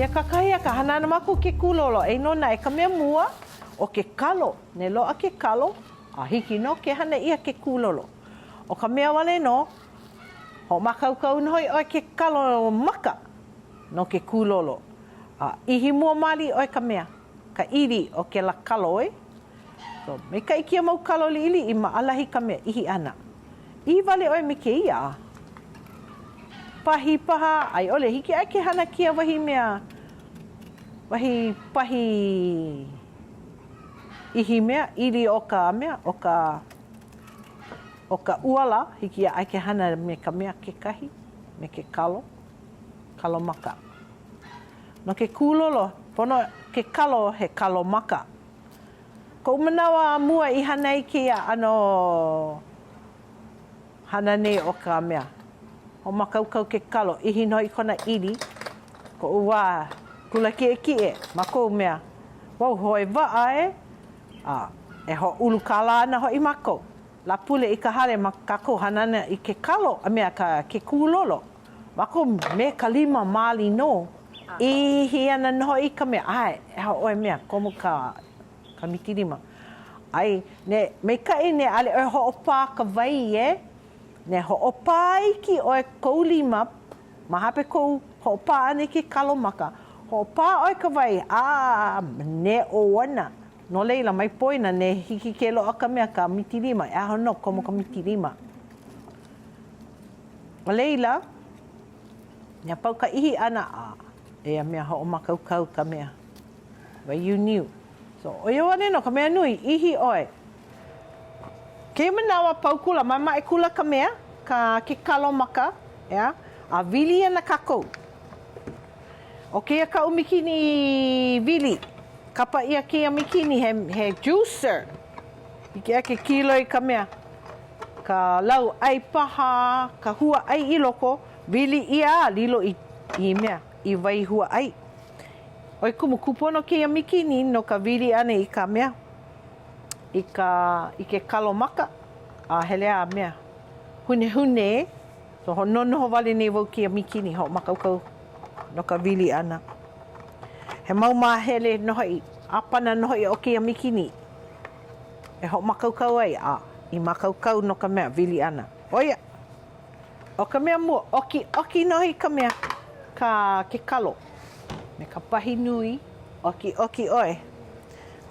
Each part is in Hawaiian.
Kia kakahi ka hana na maku ke kulolo. E nona e ka mea mua o ke kalo. Ne loa ke kalo, a hiki no ke hana ia ke kulolo. O ka mea wale no, ho makaukau no hoi o ke kalo maka no ke kulolo. Ihi mua mali o ka mea, ka iri o ke la kalo e. So, me ka ikia mau kalo li ili i maalahi ka mea, ihi ana. Ihi wale o me ke ia. Pahi paha, ai ole, hiki ai ke hana kia wahi mea, wahi pahi ihi mea, iri o ka mea, o ka uala, hiki ai ke hana me ka mea ke kahi, me ke kalo maka. No ke kulolo, pono ke kalo he kalo maka. Ko manawa mua i hana i ke ano hana nei o ka mea. O makaukau ke kalo, ihi no i kona iri, ko ua kula ki e, mako mea. Wau hoi waa e ho ulu kala ana ho i mako. La pule i ka hale makako hanana i ke kalo, a mea ke kulolo. Mako me ka lima mali no, ihi ana no i ka mea. Ai, e ho oe mea, komu ka mitirima. Ai, ne, me ka i ne ale o ho opa ka vai e, ne ho'opa iki o e kou lima, mahape kou ho'opa ane ke kalo maka. Ho'opa o e ka vai, ne o wana. No leila mai poina, ne hiki ke loa ka mea ka mitirima. E aho no, komo ka mitirima. O leila, ne pau ka ihi ana, e a mea ho'omakaukau ka mea. Wai you knew. So, o ia wane no, ka mea nui, ihi oe. Ke manawa pau kula, mama e kula ka mea, ke kalo maka, yeah? A vili ana kakou. O kia ka umikini vili, kapa ia kia mikini he juicer. Ike ake kilo i ka mea. Ka lau ai paha, ka hua ai i loko, vili ia lilo i mea, i vai hua ai. Oi kumu kupono kia mikini no ka vili ane i ka mea. I ke kalo maka, hele a mea. Hune, so ho nono ho wale nei wau kia mikini, ho makaukau no ka vili ana. He mau mahele nohoi, apana nohoi o kia mikini. E ho makaukau ai, i makaukau no ka mea vili ana. Oia, o ka mea mua, oki nohi ka mea, ke kalo. Me ka pahi nui, oki oe.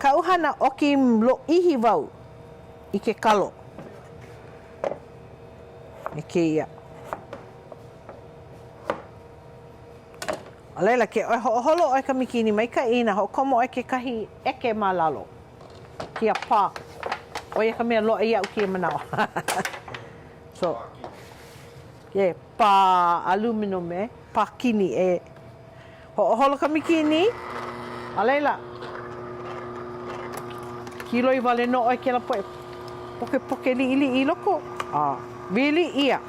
Ka uhana oki lo ihi wau i ke kalo. Me ke ia. A leila ke holo oe ka mikini mai ka ina ho komo oe ke kahi eke malalo. Kia pā. Oia ka mea loa ia u kia manawa. So, ke pā aluminum e, pā kini e. Holo ka mikini. A leila. Kilo i wale no oi ke la poe. Poke li i loko. Vili ia.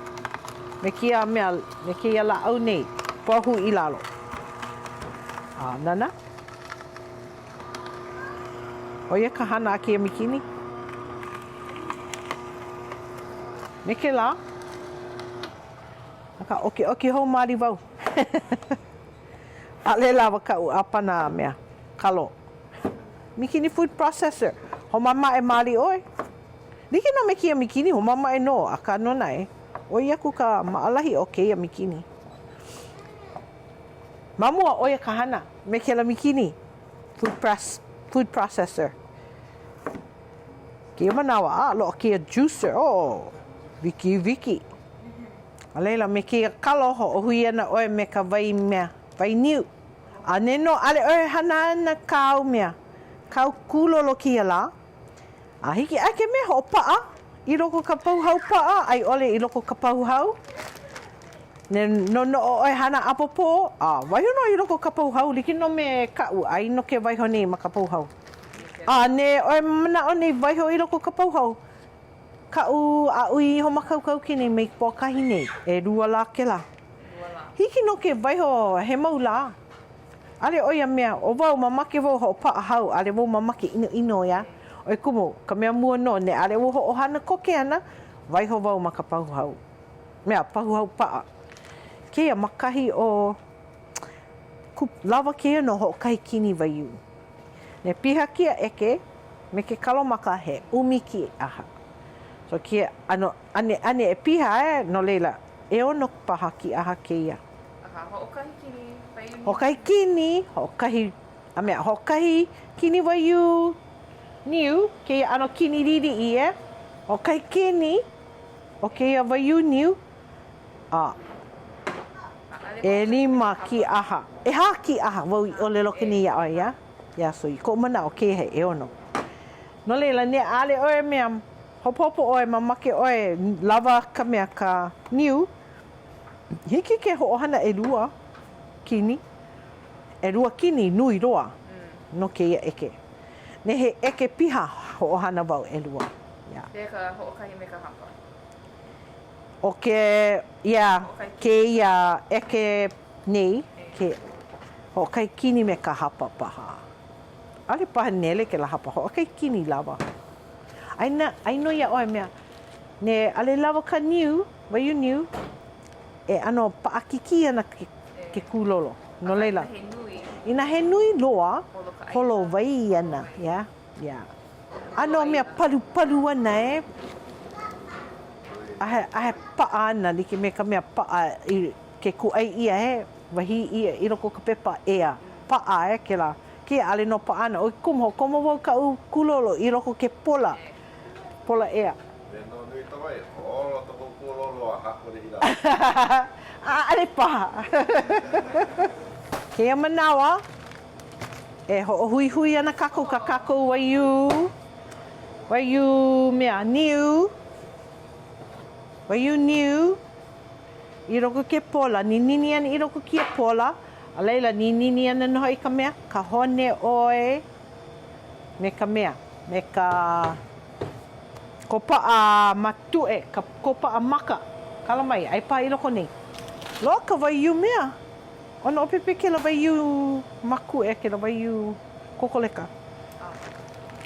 Me kia mea, me kia la au nei. Pohu i lalo. Nana. Oia ka hana a kia mikini. Me ke la. Aka oki hou maari wau. A le lawa ka u apana mea. Kalo. Mikini food processor. Ho mama e mali oi. Niki no me kia mikini, ho mama e no, a ka nona e. Oi aku ka maalahi o keia mikini. Mamua oia ka hana, me ke la mikini. Food processor. Kia manawa, lo kia juicer. Viki. A leila me kia kalo ho o hui ana oi me ka vai mea, vai niu. A neno ale oi hana ana kau mea. Kau kulolo kia la. A hiki ake me ho paa. I loko ka pauhau paa. Ai ole i loko ka pauhau. Ne no oi hana apopo. Waihono i loko ka pauhau. Liki no me kau. Ai no ke waiho nei ma ka pauhau. Ne oi mana o nei waiho i loko ka pauhau. Kau a ui ho makaukau ki nei me pokahi nei. E rua la ke la. Hiki no ke waiho he mau la. Ale oia mea, o wau mamake wau ho paa hau, ale wau mamake ino ya. Oi kumu, ka mea mua no, ne ale wau ho hana koke ana, waiho wau ma ka pahu hau. Mea, pahu hau paa. Kia makahi o lava keia no ho'okahi kini waiū. Ne piha kia eke, me ke kalo maka he umi ki aha. So kia ane e piha no leila, e ono paha ki aha keia. Ho'okahi kini waiū. Ho'okahi kini, ho'okahi kini waiū niu, keia ano kini riri i ho'okahi kini, o keia waiū niu, e lima ki aha. E ha ki aha, wau i ole loke ni ia oi, ia? Ia, so i ko mana o ke he e ono. No leila, ne ale oe mea, hopopo oe, mamake oe, lava ka mea ka niu, hiki ke ho'ohana e rua kini. E rua kini nui roa, no ke ia eke. Ne he eke piha ho'ohana wau e rua. Ia. Pea ka ho'okahi me ka hapa. O ke, ia, ke ia eke nei, ke ho'okahi kini me ka hapa paha. Ale paha nele ke la hapa, ho'okahi kini lava. Aino ia oe mea, ne ale lava ka niu, waiū niu, e ano paakiki ana ke kulolo, no leila. Ina he nui loa, holo wai ana, ia, ia. Ano mea palu ana ahe paa ana, like me ka mea paa ke kuai ia wahi ia, i roko ka pepa ea, paa ke la. Ke ale no paa ana, oi komo wau ka kulolo, i roko ke pola ea. No nui tawai, olo toko kulolo a hako ni ila. Ale paha. Kea manawa, e ho'ohui ana kako ka kako waiū mea niu, waiū niu, i roko ke pola, ni nini ana i roko kia pola, a leila ni nini ana noho i ka mea, ka hone oe, me ka mea, me ka kopa a matue, ka kopa a maka, kala mai, ai pa i loko nei. Loa ka waiū mea, ono opepe ke la waiū maku ke la waiū kokoleka.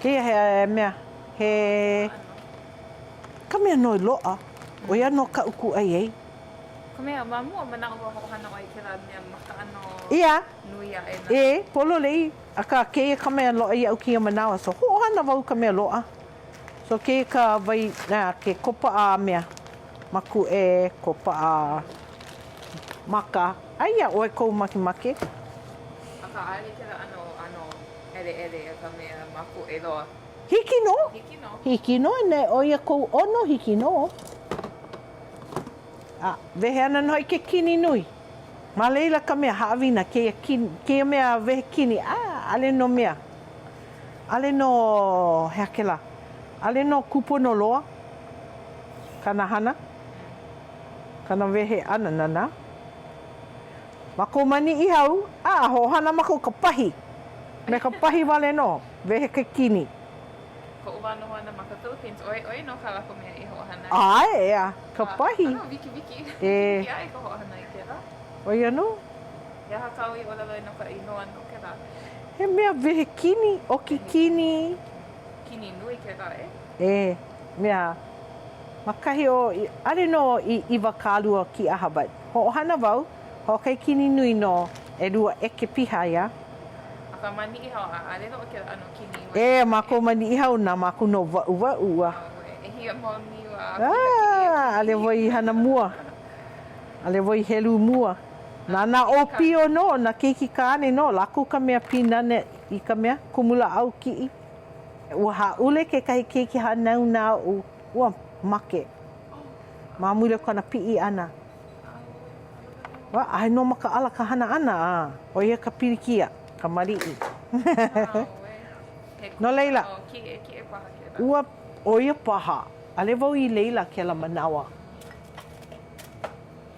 Kea he mea, he ka mea noi loa, o ia no ka uku ai. Ka mea mamua manao wa ho'ohana oi ke la mea maka ano Ia, nui a e na. polo lei, aka keia ka mea loa i au kia manawa, so ho'ohana wau ka mea loa. So keia ka wai, ke kopa a mea, maku kopa a maka, aia oe kou make. Aka ale ke la ano ele ka mea maku e loa. Hiki no? Hiki no. Hiki no, ne o ia kou ono hiki no. Wehe ana no i ke kini nui. Ma leila ka mea haawina, keia mea wehe kini. Ale no mea. Ale no, hea ke la. Ale no kupono loa. Kana hana. Kana wehe ana nana. Mako mani i hau, ho'ohana mako ka pahi. Me ka pahi wale no, wehe ke kini. Ko uwano ana maka Philippines, oi no ka lako mea i ho'ohana. Ea, ka pahi. Wiki. E. Ia e ka ho'ohana i ke la. Oi ano? Ia hakau i olaloi no ka inoa no ke la. He mea wehe kini, oki kini. Kini nui ke la Mea, makahi o, ale no i iwakalua ki aha, but ho'ohana wau, ho'okai kini nui no, e rua eke piha ia. Aka mani i hao ale no o ke la ano kini. Mako mani i hau na mako no wa'u. E hia mo ni wa. Ale wai hana mua. Ale wai helu mua. Nana o pio no, na keiki kāne no, lako ka mea pinane i ka mea, kumula au ki i. Ua haule ke kahi keiki hanau nā ua make. Mamule kona pi'i ana. Ai no maka ala ka hana ana. O ia ka pirikia, ka mari'i. No leila. Ua o ia paha. Ale wau i leila ke la manawa.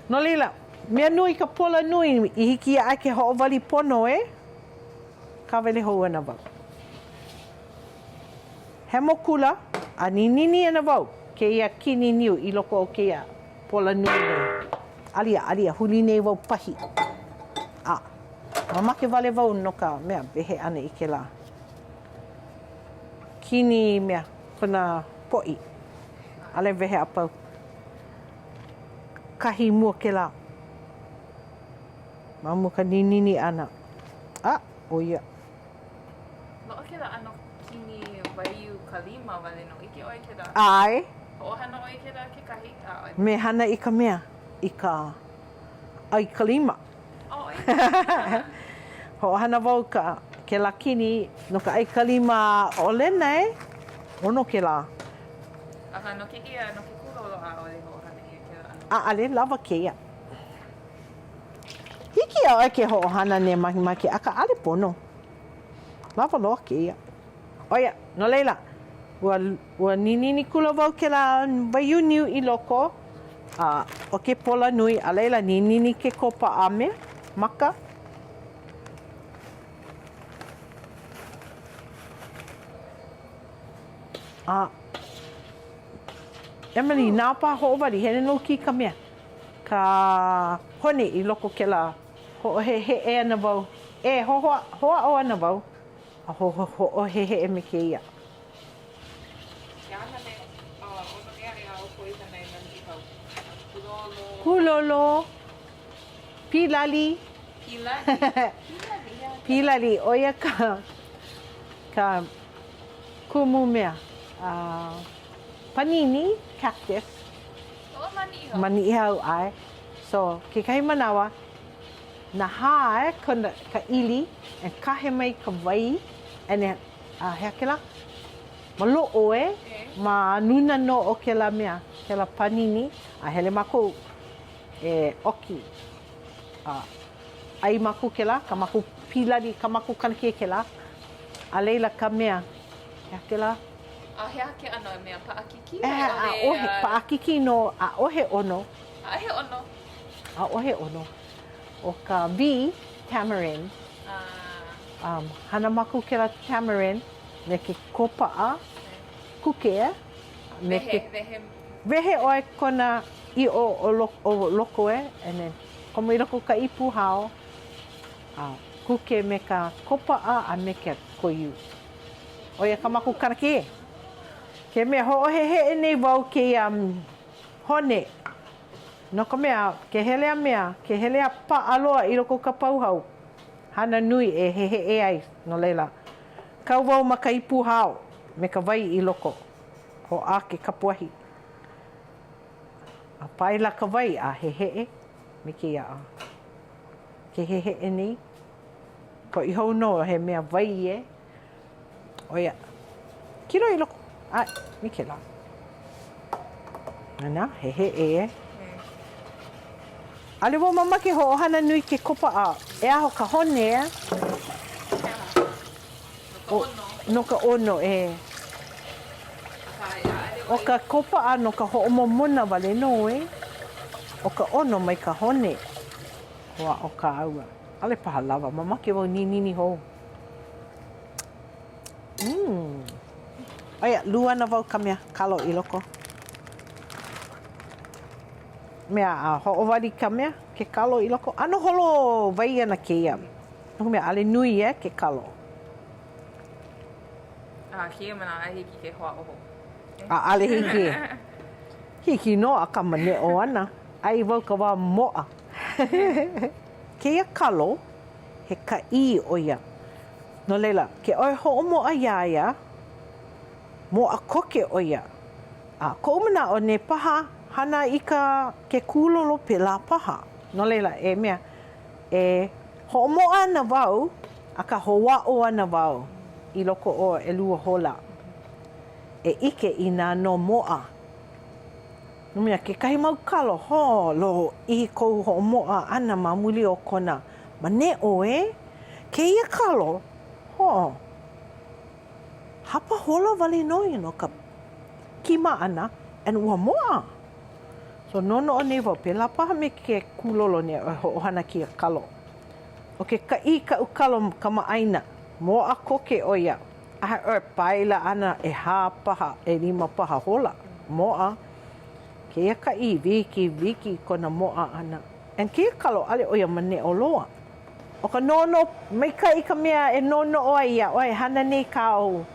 No leila. Mea nui ka pola nui i hiki ia ake ho'owali pono ka wele hou ana wau. He mokula, a nini ana wau, ke ia kini niu i loko o ke ia pola nui nei. Alia, huli nei wau pahi. Mamake wale wau no ka mea behe ana i ke la. Kini mea, kona po'i. Ale wehe apau. Kahi mua ke la. Mamu ka ninini ana. O ia. Lo'o ke la ano kini waiu kalima wale no ike oi ke la. Ai. O hana oi ke la ke kahi a oi. Me hana i ka mea. I ka ai kalima. O oi. Ho hana wau ka ke la kini no ka ai kalima o lena e. Ono ke la. Aka no ke ia no ke kulolo a oi ho hana ia ke la ano. Ale lava ke ia. Hiki a oi ke ho hana ne makimaki aka ale pono. Lava loa ke ia. Oia, no leila. Ua ninini kula wau ke la waiu niu i loko. O ke pola nui a leila ninini ke kopa a mea. Maka. Emily, nā pā ho'owari, hele no ki ka mea. Ka hone i loko ke la. Ho he e ana wau. Hoa o ana wau. A ho he e me ke ia. Ia hane, ono ea e au koi hana i nani hau. Kulolo. Kulolo. Pilali. Pilali. Pilali. Oia ka kumu mea. Panini, cactus. O mani hau. Mani hau ai. So, ke kai manawa, na hae ka ili, e kahe mai ka wai, ene hea ke la, ma lo'o ma nuna no o ke la mea, ke la panini, a hele maku e oki. Ai maku ke la, ka maku pilari, ka maku kanake ke la, a leila ka mea, hea ke la. A hea ke ano e mea paakiki? Paakiki no a ohe ono. A he ono? A ohe ono. O ka V, tamarind. Hana maku ke la tamarind, me ke kopa'a, kuke, me ke wehe oe kona i o loko e, and then komo i loko ka ipu hao, kuke me ka kopa'a a me ke koiu. Oia ka maku kanake. Ke mea ho'ohehe nei wau ke hone. No ka mea, ke hele a mea, ke hele a pa'aloa i loko ka pauhau. Hana nui e hehe e ai, no leila. Kau wau ma ka ipu hao, me ka wai i loko. Ho a ke kapuahi. A paila ka wai a hehe e, me ke ia a. Ke hehe e nei. Ko i hou no he mea wai e. Oia. Kiro i loko. Ai, mi ke la. Ana, hehe e. Ale wo mamake ho ohana nui ke kopa a. E aho ka hone e. No ka ono e. O ka kopa a no ka ho'omomona wale no e. O ka ono mai ka hone. Hoa o ka aua. Ale paha lava. Mamake wo nini ho. Oia, lua na wau ka mea kalo i loko. Mea ho'owari ka mea ke kalo i loko. Ano holo vai ana ke ia. Nuku mea ale nui e ke kalo. Kia mana a hiki ke hoa oho. Ale hiki. Hiki no a ka mane o ana. Ai wau ka wā moa. Ke ia kalo, he ka I o ia. No leila, ke oi ho'omoa iaia, mo a koke o ia. Ko umana o ne paha, hana i ke kulolo pe la paha. No leila, e mea, e ho'omoa ana wau, a ka hoa'o ana wau, i loko o e lua hola. E ike i nā no moa. No mea, ke kahi mau kalo, lo i kou ho'omoa ana ma muli o kona. Ma ne o e, ke ia kalo, hapa hola wale noi no ka kima ana and ua moa. So nono o nei wau, pe la paha me ke kulolo ne o hana ki a kalo. O ke ka I ka ukalo ka maaina, mo a koke o ia. A paila ana e hā paha, e lima paha hola. Moa. Ke ia ka I, viki kona moa ana. And ke ia kalo ale o ia mane o loa. O ka nono, mai ka I ka mea e nono o ia, oe hana nei kao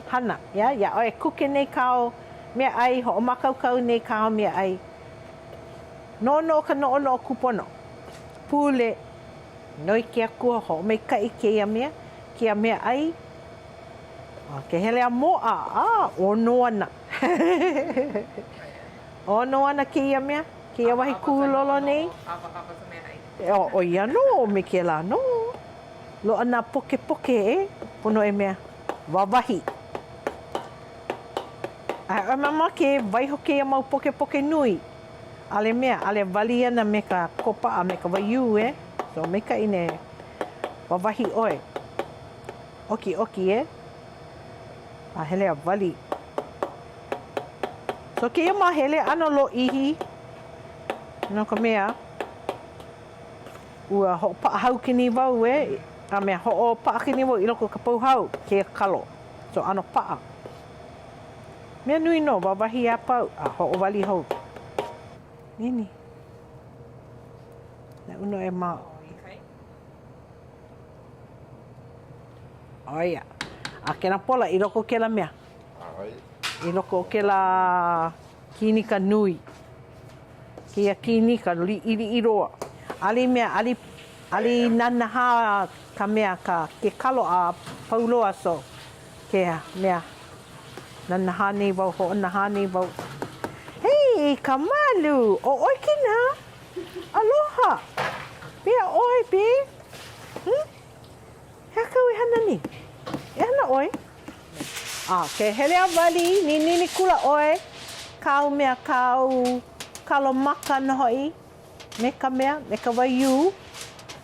hana, ia, oe kuke nei kao mea ai, ho o makaukau nei kao mea ai. Nono o ka noono o kupono. Pule, Noi kia kua ho me kai kia mea ai. Ke hele a moa, ono ana. Ono ana kia mea, kia wahi kulolo nei. O ia no, me kia la no. Lo ana poke pono e mea, wawahi. A mama ke vai hoke mau poke nui. Ale mea, ale wali ana me ka kopa a me ka waiu So me ka ine wawahi oe. Oki a hele a wali. So ke ma hele ano lo ihi. No ka mea. Ua ho pa hau kini wau a mea ho o pa kini wau i loko ka pau hau ke kalo. So ano pa. Mea nui no wawahi a pau a ho o wali hau. Nini. Na uno e ma. Oia. A kena pola i loko ke la mea. I loko ke la kinika nui. Kia kinika li i roa. Ali mea, ali nanaha ka mea ka ke kalo a pauloa so. Kea mea. Nanaha nei wau, ho naha nei wau. Hei, ka malu. O oi kina. Aloha. Pea oi, pe. Hea kau e hana ni. E hana oi. Ke hele a wali, ni kula oi. Kau mea kau kalo maka no hoi. Me ka mea, me ka waiu.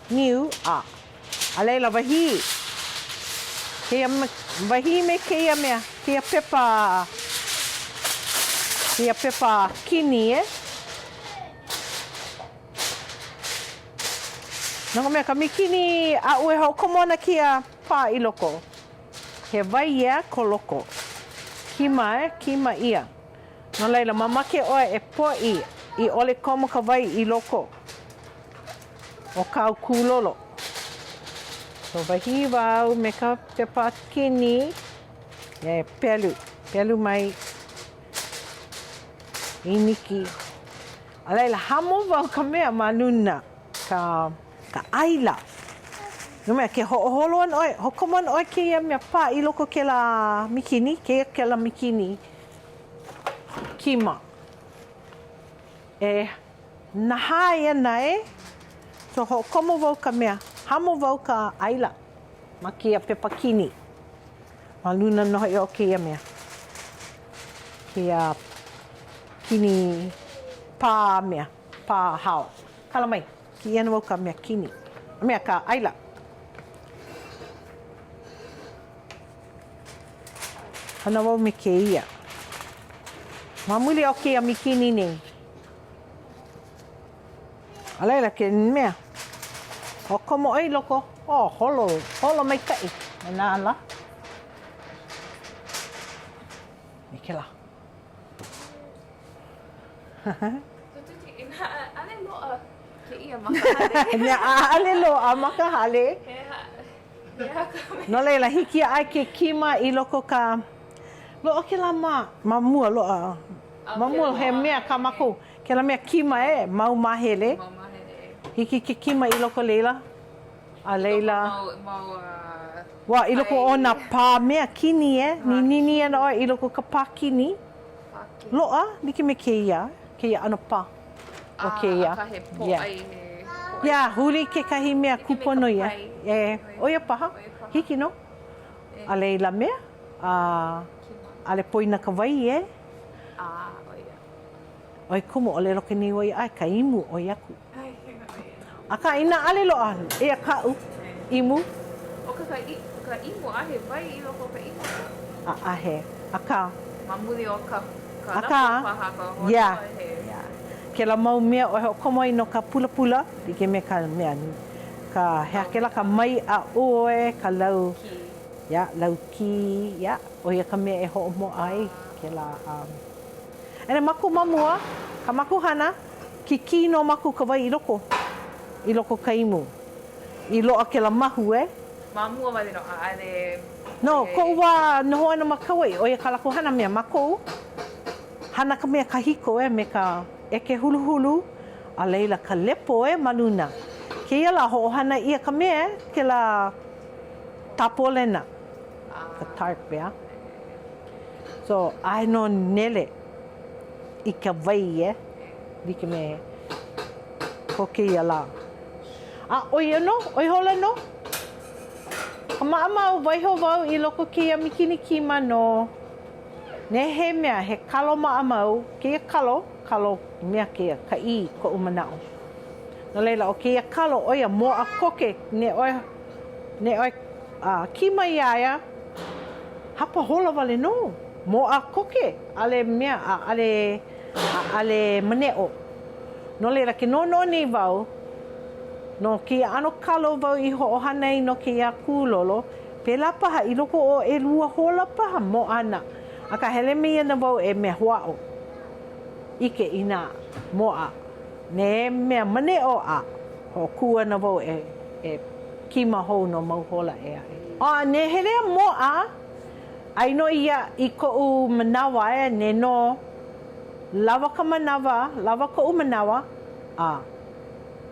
Niu, a leila wahi. Kea wahi me keia mea. Kea pepa. Kea pepa kini, Nanga mea ka mikini a ue hau komona kia pā i loko. He vai koloko. Kima ia. No leila, mamake oe e poi i ole komo ka vai i loko. O kau kulolo. So wahi wau me ka pepa kini. Pelu mai. Iniki. A leila, hamo wau ka mea manuna. Ka aila. No mea, ke ho'oholoan oe, hokoman oe ke ia mea pā i loko ke la mikini, ke la mikini. Kima. Naha ia na So ho'okomo wau ka mea, hamo wau ka aila. Ma kia pepa kini. Maluna noho i o ke ia mea. Kia kini pā mea, pā hao. Kala mai, ki ia wau ka mea kini. Mea ka aila. Hana wau me ke ia. Mamuli o ke a mikini nei. Alaila ke mea. O komo oi loko. Holo mai kai. Nā ala. Me ke la. Ale loa ke ia makahale. Nea ale loa makahale. No leila hiki ai ke kima i loko ka loa ke la mamua loa. Mamua he mea ka mako. Ke la mea kima mau mahele. Hiki ke kima i loko leila. A leila. Wa i loko o na pā mea kini Ni nini ana oi i loko ka pā kini. Loa, niki me ke ia ano pā. O ke ia. Ia, huli ke kahi mea kupono ia. Oia paha. Hiki no. A leila mea. Ale poina ka wai Oi kumu o le roke ni wai ai ka imu o yaku. A ka ina ale loa. A kau. Imu. O ka imu ahe wai i loko ka imu. Ahe. A ka. Mamuli o ka Ia. Ke la mau mea o heo komo no ka pula. Dike me ka mea. Ka hea ke la ka mai a oe. Ka lau. Ia, lau ki. Ia. Oia ka mea e ho mo ai. Ke la. Ene maku mamua. Ka maku hana. Ki no maku ka wai i loko. I loko ka imu. I loa ke la mahu Mamua wale no ale. No, ko wa noho ana makawai. Oia ka laku hana mea mako. Hana ka mea kahiko me ka eke hulu. A leila ka lepo maluna. Kia la ho'ohana ia ka mea, ke la tapolena, ka tarpea. So, ai no nele I ka vai like me ko kia la. Oi no, oi hola no. Ka maamau waiho wau I loko kia mikinikima no. Ne he mea, he kalo maamau, kia kalo mea kia, ka I ko umanao. No leila, o kia kalo oia moa koke, ne oi kima iaia, hapa hola wale no. Moa koke, ale mea, ale maneo. No leila, ke no ni wau, no kia ano kalo wau I ho'ohanei no kia kulolo, pela paha I loko o e lua hola paha mo ana. Aka hele mea na wau e mea hua'o. Ike ina moa. Ne mea maneo ho kua na wau e kima hou no mau hola e ai. Ne hele moa, ai no ia I ko'u manawa ne no lava ka manawa, lava ko'u manawa,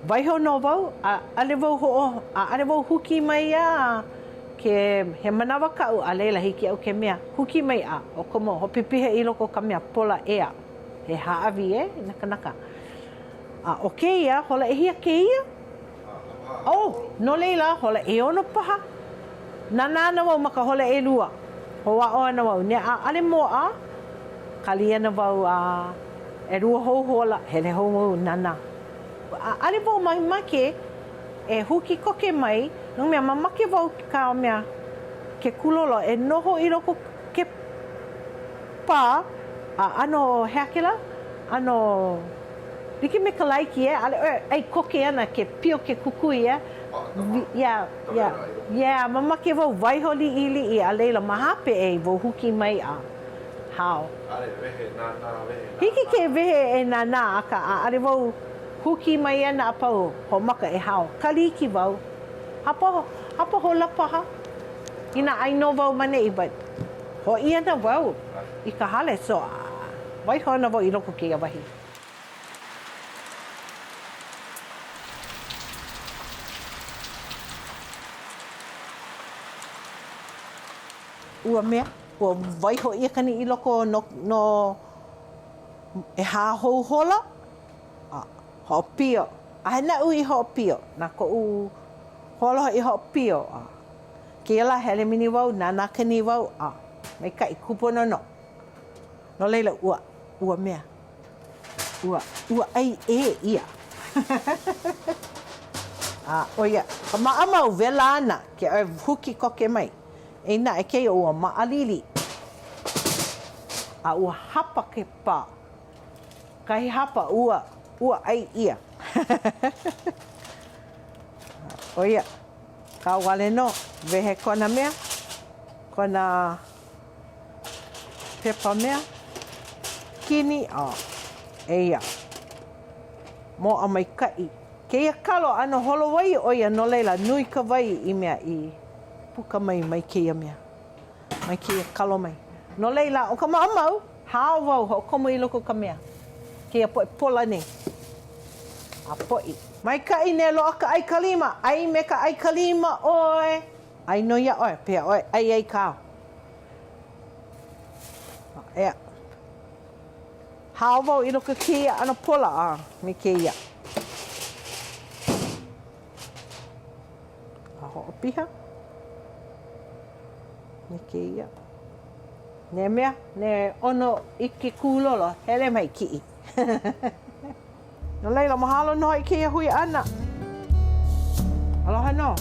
waiho no wau, ale wau huki mai ke he manawa ka'u a leila hiki au ke mea, huki mai o komo, ho pipihe I loko ka mea pola ea, he haawi naka. O keia, hola e hia keia? No leila, hola e ono paha. Nana na wau maka hola e lua. Ho wa'o ana wau, ne ale moa, kalia na wau e rua hou hola, hele hou nana. Ale wau make, e huki koke mai, nung mea mamake wau ka mea, ke kulolo, e noho I loko ke pā, ano heakela, ano, like me ka laiki ale ai koke ana ke pio ke kukui mamake wau waiho li I a leila mahape wau huki mai hao. Ale vehe nana vehe. Hiki ke vehe e nana aka ale wau huki mai ana apau ho maka e hao. Kaliki wau. Hapa hola paha. Ina ai no wau mane I but ho ia na wau I ka hale so waiho na wau I loko ke wahi. Ua mea, ua waiho ia kani I loko no e hā hou hola, ho pio. Ahe na ui ho pio, na ko u hola I ho pio. Kia la hele mini wau, nana kani wau, mai kai kupono no. No leila ua mea, ua ai ia. Oia, ka maamau vela ana, ke ai huki koke mai. Eina e kei ua maalili. Ua hapa ke pā. Kahi hapa ua ai ia. Oia, ka wale no, vehe kona mea, kona pepa mea, kini eia. Mo a mai kai. Keia kalo ano holo wai oia no leila nui ka wai I mea I puka mai keia mea. Mai keia kalo mai. No leila o ka maamau, hao wau ho komo I loko ka mea. Keia poe pola ne. A poi. Mai kai ne loa ka ai kalima. Ai me ka ai kalima oe. Ai no ia oe. Pea oe. Ai kao. Ea. Hao wau I loko keia ana pola me keia. Ho piha. Ne keia. Ne mea, ne ono I ke kulolo, hele mai ki. No leila mahalo no I keia hui ana. Aloha no.